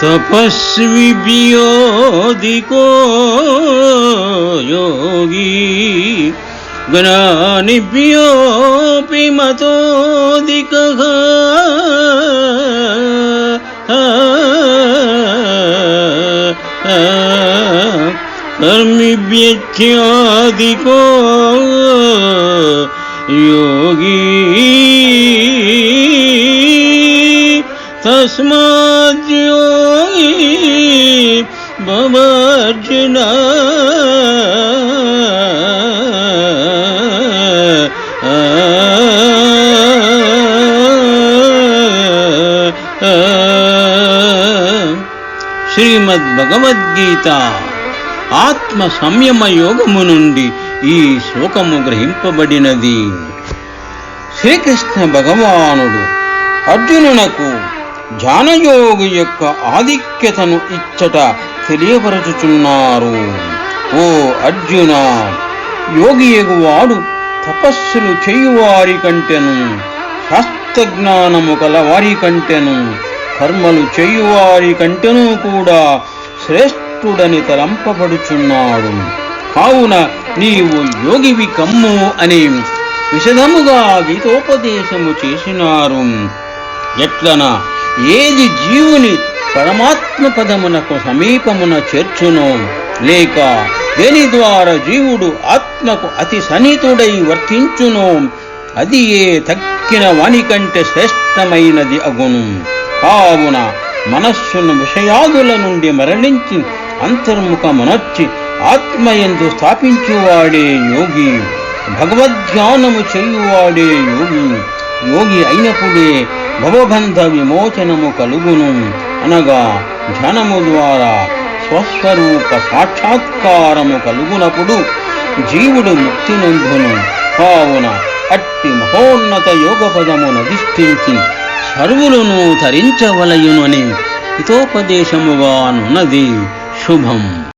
तपस्विभ्योऽधिको योगी ज्ञानिभ्योऽपि मतोऽधिकः कर्मिभ्यधिको योगी तस्माद् योगी भवार्जुन శ్రీమద్భగవద్గీత ఆత్మ సంయమ యోగము నుండి ఈ శ్లోకము గ్రహింపబడినది. శ్రీకృష్ణ భగవానుడు అర్జునునకు ధ్యానయోగి యొక్క ఆధిక్యతను ఇచ్చట తెలియపరచుచున్నారు. ఓ అర్జున, యోగి ఎగువాడు తపస్సులు చేయువారి కంటెను, శాస్త్రజ్ఞానము కలవారి కంటెను, కర్మలు చేయువారి కంటెను కూడా శ్రేష్ఠుడని తలంపబడుచున్నాడు. కావున నీవు యోగివి కమ్ము అని విశదముగా గీతోపదేశము చేసినారు. ఎట్లన ఏది జీవుని పరమాత్మ పదమునకు సమీపమున చేర్చునో, లేక దేని ద్వారా జీవుడు ఆత్మకు అతి సన్నిహితుడై వర్తించునో, అది ఏ తక్కిన వాని కంటే శ్రేష్టమైనది అగును. కావున మనస్సును విషయాదుల నుండి మరలించి అంతర్ముఖమునర్చి ఆత్మయందు స్థాపించువాడే యోగి. భగవద్ధ్యానము చేయువాడే యోగి. యోగి అయినప్పుడే భవబంధ విమోచనము కలుగును. అనగా ధ్యానము ద్వారా స్వస్వరూప సాక్షాత్కారము కలుగునప్పుడు జీవుడు ముక్తి నొందును. కావున అట్టి మహోన్నత యోగ పదమును అధిష్ఠించి సర్వులను ధరించవలయునని హితోపదేశముగానున్నది. శుభం.